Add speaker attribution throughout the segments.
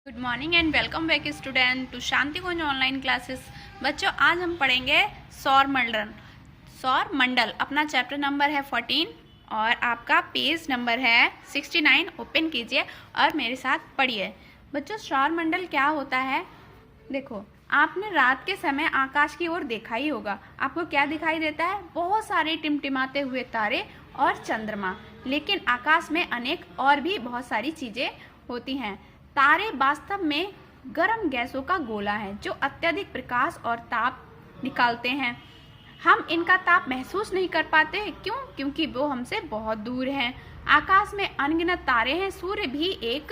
Speaker 1: Good morning and welcome back student to Shanti Kunj online classes. बच्चों, आज हम पढ़ेंगे सौर मंडल। अपना चैप्टर नंबर है 14 और आपका पेज नंबर है 69। ओपन कीजिए और मेरे साथ पढ़िए। बच्चों, सौर मंडल क्या होता है? देखो, आपने रात के समय आकाश की ओर देखा ही होगा। आपको क्या दिखाई देता है? बहुत सारे टिमटिमाते हुए तारे और चंद्रमा। लेकिन आकाश में अनेक और भी बहुत सारी चीजें होती हैं। तारे वास्तव में गर्म गैसों का गोला है जो अत्यधिक प्रकाश और ताप निकालते हैं। हम इनका ताप महसूस नहीं कर पाते। क्यों? क्योंकि वो हमसे बहुत दूर हैं। आकाश में अनगिनत तारे हैं। सूर्य भी एक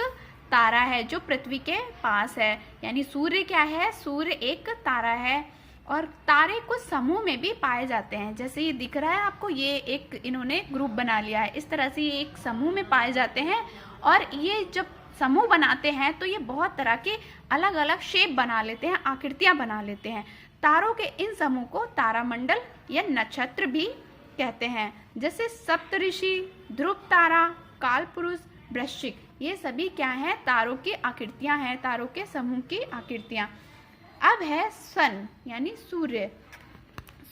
Speaker 1: तारा है जो पृथ्वी के पास है। यानी सूर्य क्या है? सूर्य एक तारा है। और तारे कुछ समूह में भी पाए जाते हैं। जैसे ये दिख रहा है आपको, ये एक इन्होंने ग्रुप बना लिया है। इस तरह से ये एक समूह में पाए जाते हैं। और ये जब समूह बनाते हैं तो ये बहुत तरह के अलग अलग शेप बना लेते हैं, आकृतियां बना लेते हैं। तारों के इन समूह को तारामंडल या नक्षत्र भी कहते हैं। जैसे सप्तऋषि, ध्रुव तारा, कालपुरुष, वृश्चिक, ये सभी क्या हैं? तारों की आकृतियां हैं, तारों के समूह की आकृतियां। अब है सन यानी सूर्य।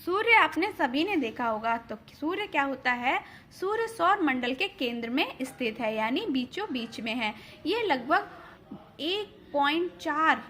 Speaker 1: सूर्य आपने सभी ने देखा होगा। तो सूर्य क्या होता है? सूर्य सौर मंडल के केंद्र में स्थित है, यानी बीचों बीच में है। ये लगभग 1.4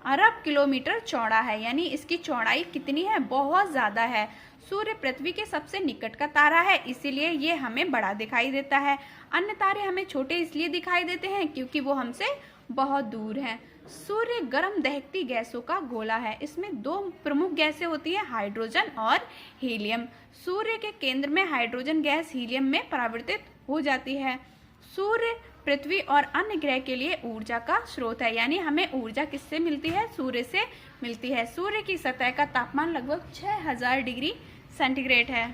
Speaker 1: अरब किलोमीटर चौड़ा है। यानी इसकी चौड़ाई कितनी है? बहुत ज्यादा है। सूर्य पृथ्वी के सबसे निकट का तारा है, इसीलिए ये हमें बड़ा दिखाई देता है। अन्य तारे हमें छोटे इसलिए दिखाई देते हैं क्योंकि वो हमसे बहुत दूर हैं। सूर्य गर्म दहकती गैसों का गोला है। इसमें दो प्रमुख गैसें होती हैं, हाइड्रोजन और हीलियम। सूर्य के केंद्र में हाइड्रोजन गैस हीलियम में परावर्तित हो जाती है। सूर्य पृथ्वी और अन्य ग्रह के लिए ऊर्जा का स्रोत है। यानी हमें ऊर्जा किससे मिलती है? सूर्य से मिलती है। सूर्य की सतह का तापमान लगभग 6000 डिग्री सेंटीग्रेड है।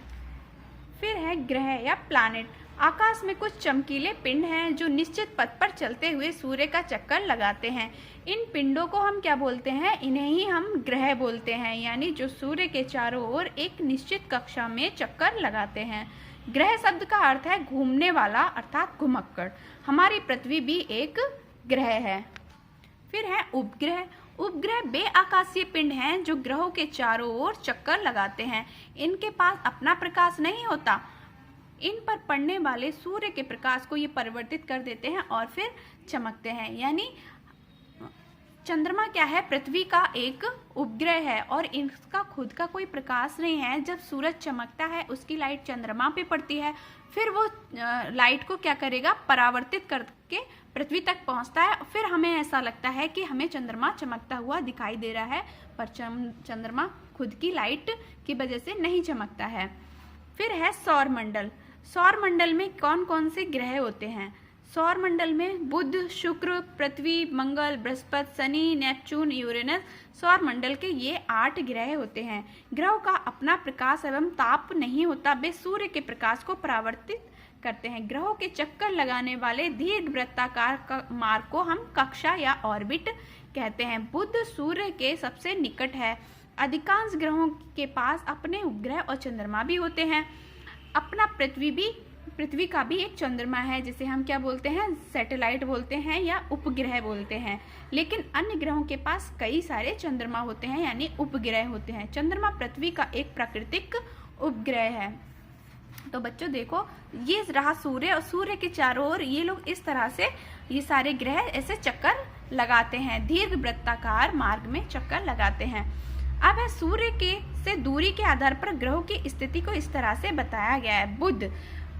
Speaker 1: फिर है ग्रह या प्लैनेट। आकाश में कुछ चमकीले पिंड हैं जो निश्चित पथ पर चलते हुए सूर्य का चक्कर लगाते हैं। इन पिंडों को हम क्या बोलते हैं? इन्हें ही हम ग्रह बोलते हैं। यानी जो सूर्य के चारों ओर एक निश्चित कक्षा में चक्कर लगाते हैं। ग्रह शब्द का अर्थ है घूमने वाला, अर्थात घुमक्कड़। हमारी पृथ्वी भी एक ग्रह है। फिर है उपग्रह। उपग्रह बे आकाशीय पिंड हैं जो ग्रहों के चारों ओर चक्कर लगाते हैं। इनके पास अपना प्रकाश नहीं होता। इन पर पड़ने वाले सूर्य के प्रकाश को ये परिवर्तित कर देते हैं और फिर चमकते हैं। यानी चंद्रमा क्या है? पृथ्वी का एक उपग्रह है और इसका खुद का कोई प्रकाश नहीं है। जब सूरज चमकता है, उसकी लाइट चंद्रमा पे पड़ती है, फिर वो लाइट को क्या करेगा? परावर्तित करके पृथ्वी तक पहुंचता है। फिर हमें ऐसा लगता है कि हमें चंद्रमा चमकता हुआ दिखाई दे रहा है, पर चंद्रमा खुद की लाइट की वजह से नहीं चमकता है। फिर है सौर मंडल। सौर मंडल में कौन कौन से ग्रह होते हैं? सौर मंडल में बुध, शुक्र, पृथ्वी, मंगल, बृहस्पति, शनि, नेपच्यून, यूरेनस, सौर मंडल के ये 8 ग्रह होते हैं। ग्रहों का अपना प्रकाश एवं ताप नहीं होता। वे सूर्य के प्रकाश को परावर्तित करते हैं। ग्रहों के चक्कर लगाने वाले दीर्घ वृत्ताकार मार्ग को हम कक्षा या ऑर्बिट कहते हैं। बुध सूर्य के सबसे निकट है। अधिकांश ग्रहों के पास अपने उपग्रह और चंद्रमा भी होते हैं। अपना पृथ्वी का भी एक चंद्रमा है, जिसे हम क्या बोलते हैं? सैटेलाइट बोलते हैं या उपग्रह बोलते हैं। लेकिन अन्य ग्रहों के पास कई सारे चंद्रमा होते हैं, यानी उपग्रह होते हैं। चंद्रमा पृथ्वी का एक प्राकृतिक उपग्रह है। तो बच्चों देखो, ये रहा सूर्य और सूर्य के चारों ओर ये लोग इस तरह से ये सारे ग्रह ऐसे चक्कर लगाते हैं, दीर्घ वृत्ताकार मार्ग में चक्कर लगाते हैं। अब है सूर्य के से दूरी के आधार पर ग्रहों की स्थिति को इस तरह से बताया गया है। बुध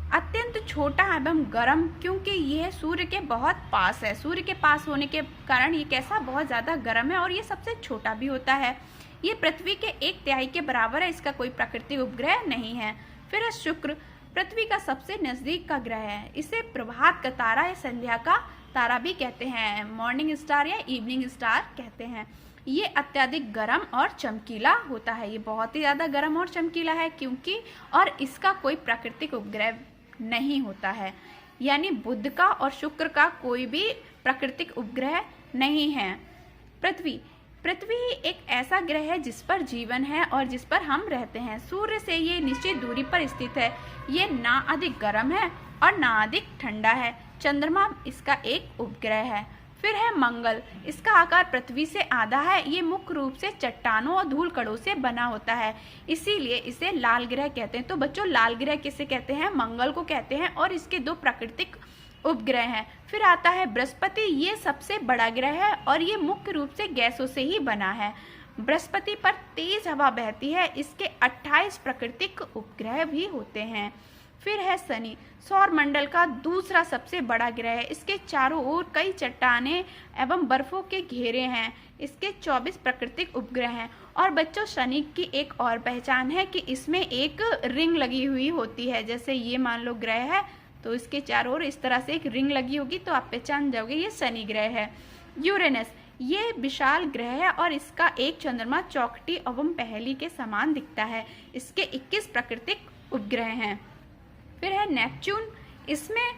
Speaker 1: अत्यंत छोटा एवं गर्म, क्योंकि यह सूर्य के बहुत पास है। सूर्य के पास होने के कारण ये कैसा? बहुत ज्यादा गर्म है और ये सबसे छोटा भी होता है। ये पृथ्वी के 1/3 के बराबर है। इसका कोई प्राकृतिक उपग्रह नहीं है। फिर है शुक्र। पृथ्वी का सबसे नजदीक का ग्रह है। इसे प्रभात का तारा या संध्या का तारा भी कहते हैं, मॉर्निंग स्टार या इवनिंग स्टार कहते हैं। ये अत्यधिक गर्म और चमकीला होता है। ये बहुत ही ज्यादा गर्म और चमकीला है क्योंकि और इसका कोई प्राकृतिक उपग्रह नहीं होता है। यानी बुध का और शुक्र का कोई भी प्राकृतिक उपग्रह नहीं है। पृथ्वी एक ऐसा ग्रह है जिस पर जीवन है और जिस पर हम रहते हैं। सूर्य से ये निश्चित दूरी पर स्थित है। ये ना अधिक गर्म है और ना अधिक ठंडा है। चंद्रमा इसका एक उपग्रह है। फिर है मंगल। इसका आकार पृथ्वी से आधा है। ये मुख्य रूप से चट्टानों और धूल कणों से बना होता है, इसीलिए इसे लाल ग्रह कहते हैं। तो बच्चों, लाल ग्रह किसे कहते हैं? मंगल को कहते हैं, और इसके 2 प्राकृतिक उपग्रह हैं। फिर आता है बृहस्पति। ये सबसे बड़ा ग्रह है और ये मुख्य रूप से गैसों से ही बना है। बृहस्पति पर तेज हवा बहती है। इसके 28 प्राकृतिक उपग्रह भी होते हैं। फिर है शनि। सौर मंडल का दूसरा सबसे बड़ा ग्रह है। इसके चारों ओर कई चट्टानें एवं बर्फों के घेरे हैं। इसके 24 प्राकृतिक उपग्रह हैं। और बच्चों, शनि की एक और पहचान है कि इसमें एक रिंग लगी हुई होती है। जैसे ये मान लो ग्रह है, तो इसके चारों ओर इस तरह से एक रिंग लगी होगी, तो आप पहचान जाओगे ये शनि ग्रह है। यूरेनस। ये विशाल ग्रह है और इसका एक चंद्रमा चौखटी एवं पहेली के समान दिखता है। इसके 21 प्राकृतिक उपग्रह हैं। फिर है नेपच्यून। इसमें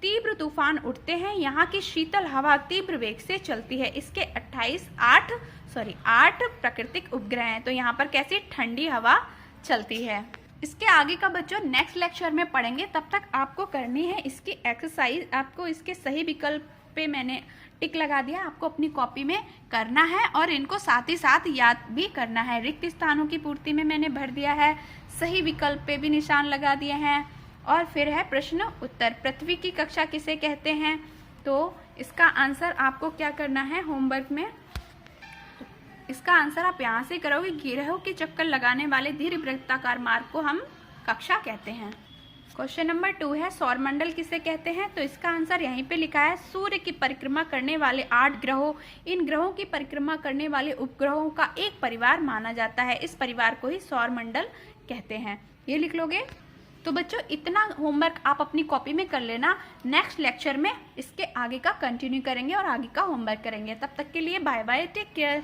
Speaker 1: तीव्र तूफान उठते हैं। यहाँ की शीतल हवा तीव्र वेग से चलती है। इसके 8 प्राकृतिक उपग्रह हैं। तो यहाँ पर कैसी ठंडी हवा चलती है। इसके आगे का बच्चों नेक्स्ट लेक्चर में पढ़ेंगे। तब तक आपको करनी है इसकी एक्सरसाइज। आपको इसके सही विकल्प पे मैंने टिक लगा दिया, आपको अपनी कॉपी में करना है और इनको साथ ही साथ याद भी करना है। रिक्त स्थानों की पूर्ति में मैंने भर दिया है, सही विकल्प पे भी निशान लगा दिए हैं। और फिर है प्रश्न उत्तर। पृथ्वी की कक्षा किसे कहते हैं? तो इसका आंसर आपको क्या करना है होमवर्क में, इसका आंसर आप यहाँ से करोगे। ग्रहों के चक्कर लगाने वाले दीर्घवृत्ताकार मार्ग को हम कक्षा कहते हैं। क्वेश्चन नंबर 2 है सौरमंडल किसे कहते हैं? तो इसका आंसर यहीं पे लिखा है। सूर्य की परिक्रमा करने वाले 8 ग्रहों, इन ग्रहों की परिक्रमा करने वाले उपग्रहों का एक परिवार माना जाता है। इस परिवार को ही सौरमंडल कहते हैं। ये लिख लोगे। तो बच्चों, इतना होमवर्क आप अपनी कॉपी में कर लेना। नेक्स्ट लेक्चर में इसके आगे का कंटिन्यू करेंगे और आगे का होमवर्क करेंगे। तब तक के लिए बाय बाय, टेक केयर।